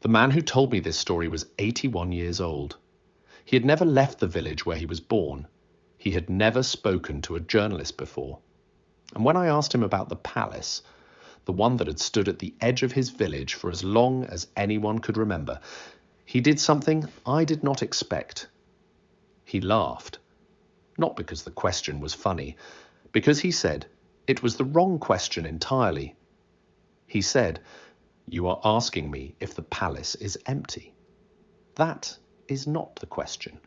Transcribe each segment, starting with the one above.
The man who told me this story was 81 years old. He had never left the village where he was born. He had never spoken to a journalist before. And when I asked him about the palace, the one that had stood at the edge of his village for as long as anyone could remember, he did something I did not expect. He laughed. Not because the question was funny, because he said it was the wrong question entirely. He said, "You are asking me if the palace is empty. That is not the question.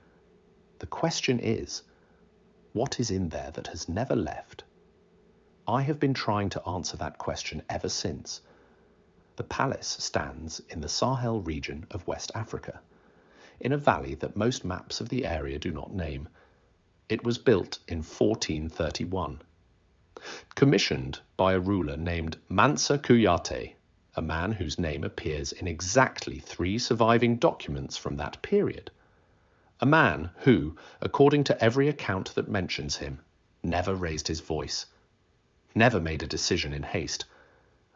The question is, what is in there that has never left?" I have been trying to answer that question ever since. The palace stands in the Sahel region of West Africa, in a valley that most maps of the area do not name. It was built in 1431. Commissioned by a ruler named Mansa Kouyaté, a man whose name appears in exactly 3 surviving documents from that period. A man who, according to every account that mentions him, never raised his voice, never made a decision in haste,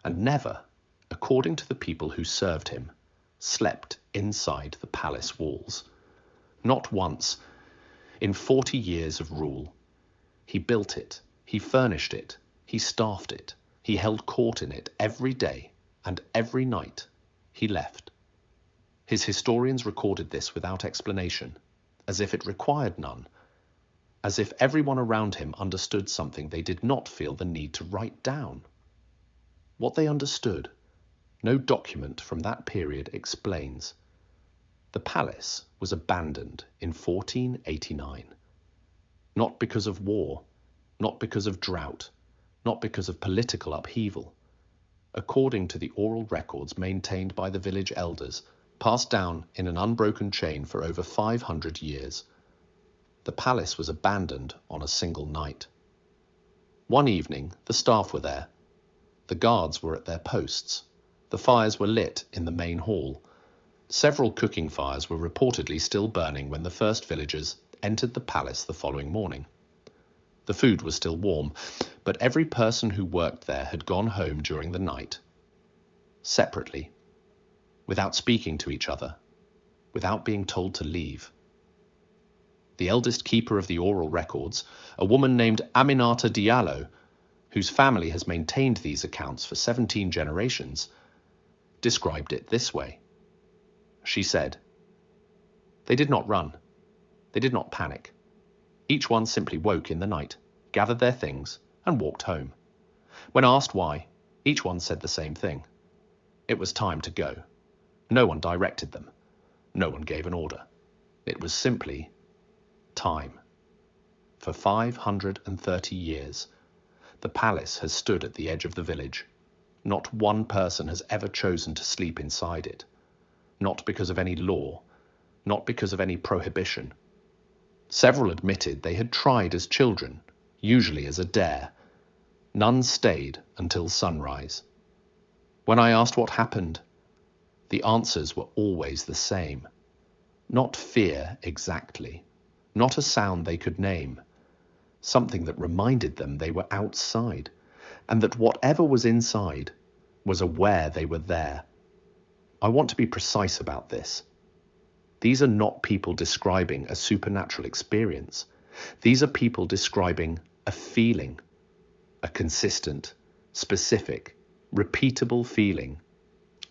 and never, according to the people who served him, slept inside the palace walls. Not once, in 40 years of rule. He built it. He furnished it, he staffed it, he held court in it every day, and every night he left. His historians recorded this without explanation, as if it required none, as if everyone around him understood something they did not feel the need to write down. What they understood, no document from that period explains. The palace was abandoned in 1489, not because of war, not because of drought, not because of political upheaval. According to the oral records maintained by the village elders, passed down in an unbroken chain for over 500 years, the palace was abandoned on a single night. One evening, the staff were there. The guards were at their posts. The fires were lit in the main hall. Several cooking fires were reportedly still burning when the first villagers entered the palace the following morning. The food was still warm, but every person who worked there had gone home during the night, separately, without speaking to each other, without being told to leave. The eldest keeper of the oral records, a woman named Aminata Diallo, whose family has maintained these accounts for 17 generations, described it this way. She said, "They did not run. They did not panic. Each one simply woke in the night, gathered their things, and walked home. When asked why, each one said the same thing. It was time to go. No one directed them. No one gave an order. It was simply time." For 530 years, the palace has stood at the edge of the village. Not one person has ever chosen to sleep inside it. Not because of any law, not because of any prohibition. Several admitted they had tried as children, usually as a dare. None stayed until sunrise. When I asked what happened, the answers were always the same. Not fear exactly, not a sound they could name, something that reminded them they were outside, and that whatever was inside was aware they were there. I want to be precise about this. These are not people describing a supernatural experience. These are people describing a feeling, a consistent, specific, repeatable feeling,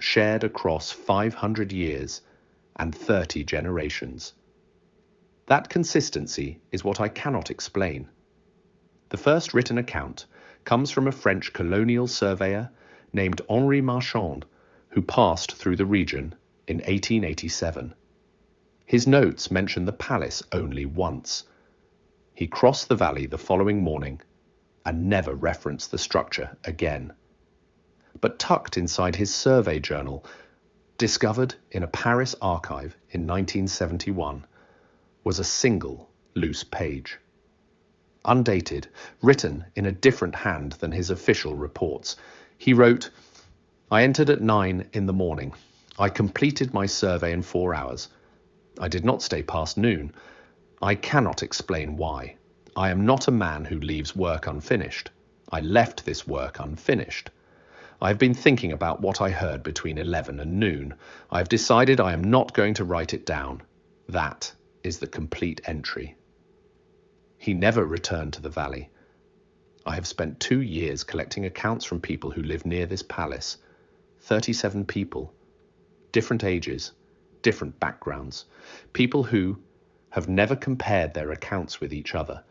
shared across 500 years and 30 generations. That consistency is what I cannot explain. The first written account comes from a French colonial surveyor named Henri Marchand, who passed through the region in 1887. His notes mention the palace only once. He crossed the valley the following morning and never referenced the structure again. But tucked inside his survey journal, discovered in a Paris archive in 1971, was a single loose page. Undated, written in a different hand than his official reports, he wrote, "I entered at 9 in the morning. I completed my survey in 4 hours. I did not stay past noon. I cannot explain why. I am not a man who leaves work unfinished. I left this work unfinished. I have been thinking about what I heard between 11 and noon. I have decided I am not going to write it down. That is the complete entry. He never returned to the valley. I have spent 2 years collecting accounts from people who live near this palace. 37 people, different ages, different backgrounds, people who have never compared their accounts with each other.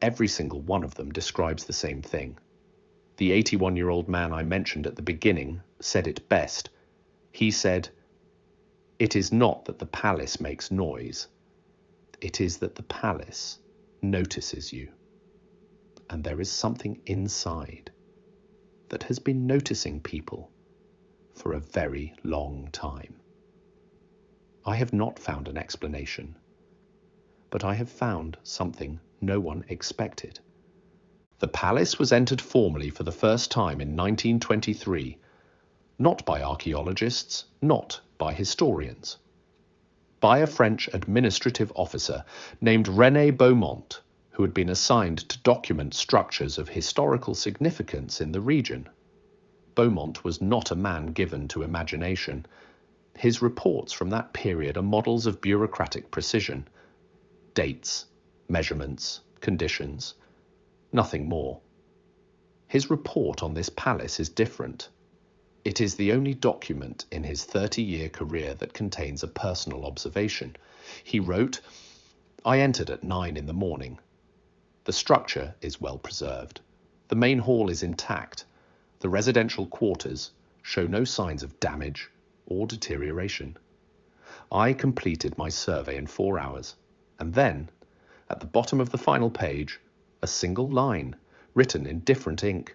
Every single one of them describes the same thing. The 81-year-old man I mentioned at the beginning said it best. He said, "It is not that the palace makes noise. It is that the palace notices you. And there is something inside that has been noticing people for a very long time." I have not found an explanation, but I have found something no one expected. The palace was entered formally for the first time in 1923, not by archaeologists, not by historians, by a French administrative officer named René Beaumont, who had been assigned to document structures of historical significance in the region. Beaumont was not a man given to imagination. His reports from that period are models of bureaucratic precision. Dates, measurements, conditions, nothing more. His report on this palace is different. It is the only document in his 30-year career that contains a personal observation. He wrote, "I entered at 9 in the morning. The structure is well preserved. The main hall is intact. The residential quarters show no signs of damage or deterioration. I completed my survey in 4 hours, and then, at the bottom of the final page, a single line, written in different ink.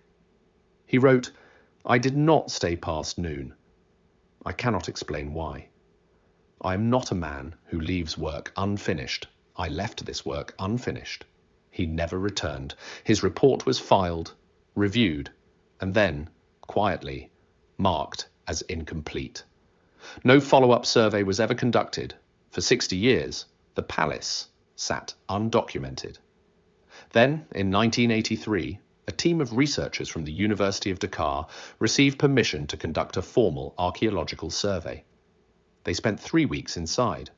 He wrote, 'I did not stay past noon. I cannot explain why. I am not a man who leaves work unfinished. I left this work unfinished.' He never returned. His report was filed, reviewed, and then, quietly, marked as incomplete. No follow-up survey was ever conducted. For 60 years, the palace sat undocumented. Then, in 1983, a team of researchers from the University of Dakar received permission to conduct a formal archaeological survey. They spent 3 weeks inside.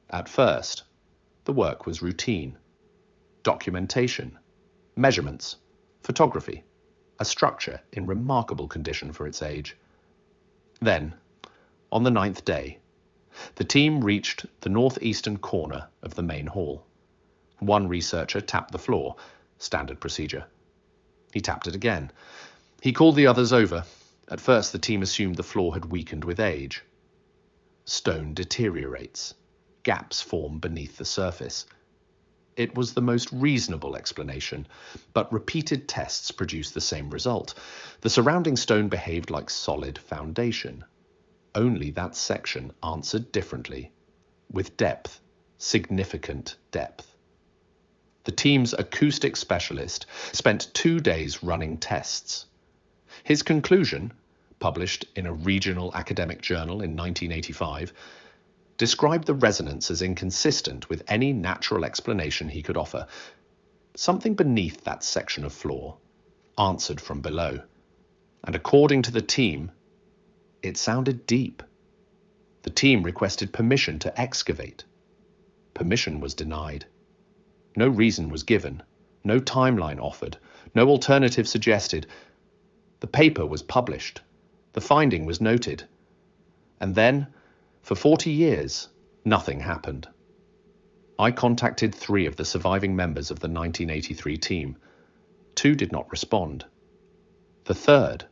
At first, the work was routine. Documentation, measurements, photography, a structure in remarkable condition for its age. Then, on the 9th day, the team reached the northeastern corner of the main hall. One researcher tapped the floor, standard procedure. He tapped it again. He called the others over. At first, the team assumed the floor had weakened with age. Stone deteriorates. Gaps form beneath the surface. It was the most reasonable explanation, but repeated tests produced the same result. The surrounding stone behaved like solid foundation. Only that section answered differently, with depth, significant depth. The team's acoustic specialist spent 2 days running tests. His conclusion, published in a regional academic journal in 1985, described the resonance as inconsistent with any natural explanation he could offer. Something beneath that section of floor answered from below, and according to the team, it sounded deep. The team requested permission to excavate. Permission was denied. No reason was given, no timeline offered, no alternative suggested. The paper was published. The finding was noted. And then, for 40 years, nothing happened. I contacted 3 of the surviving members of the 1983 team. 2 did not respond. The third,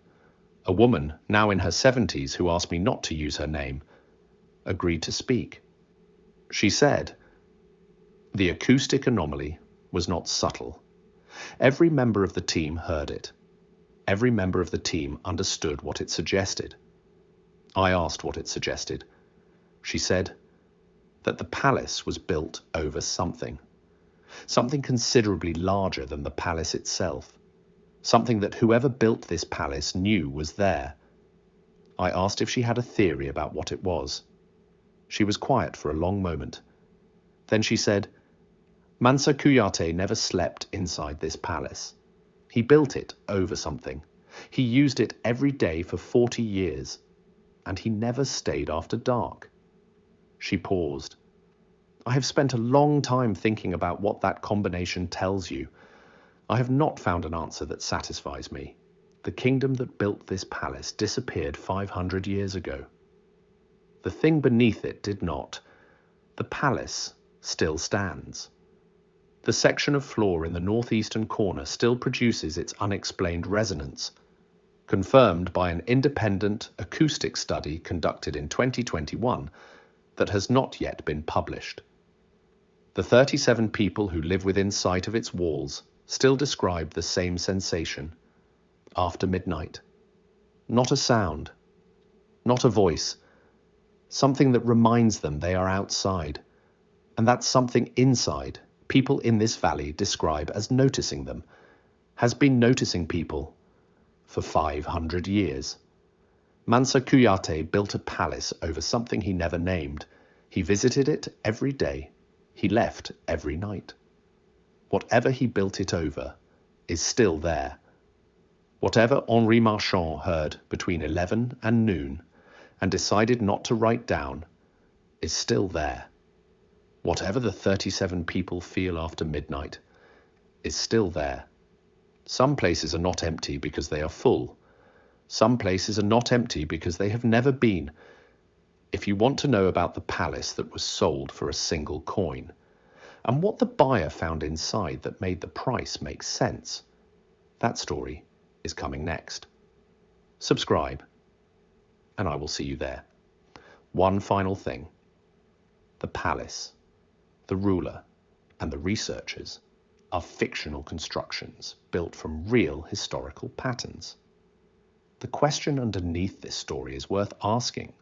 a woman now in her 70s who asked me not to use her name, agreed to speak. She said, "The acoustic anomaly was not subtle. Every member of the team heard it. Every member of the team understood what it suggested." I asked what it suggested. She said that the palace was built over something considerably larger than the palace itself, something that whoever built this palace knew was there. I asked if she had a theory about what it was. She was quiet for a long moment. Then she said, "Mansa Kouyaté never slept inside this palace. He built it over something. He used it every day for 40 years, and he never stayed after dark. She paused. I have spent a long time thinking about what that combination tells you. I have not found an answer that satisfies me. The kingdom that built this palace disappeared 500 years ago. The thing beneath it did not. The palace still stands. The section of floor in the northeastern corner still produces its unexplained resonance, confirmed by an independent acoustic study conducted in 2021 that has not yet been published. The 37 people who live within sight of its walls still describe the same sensation. After midnight. Not a sound, not a voice, something that reminds them they are outside, and that something inside people in this valley describe as noticing them, has been noticing people for 500 years. Mansa Kouyaté built a palace over something he never named. He visited it every day. He left every night. Whatever he built it over is still there. Whatever Henri Marchand heard between 11 and noon and decided not to write down is still there. Whatever the 37 people feel after midnight is still there. Some places are not empty because they are full. Some places are not empty because they have never been. If you want to know about the palace that was sold for a single coin, and what the buyer found inside that made the price make sense, that story is coming next. Subscribe, and I will see you there. One final thing. The palace, the ruler, and the researchers are fictional constructions built from real historical patterns. The question underneath this story is worth asking.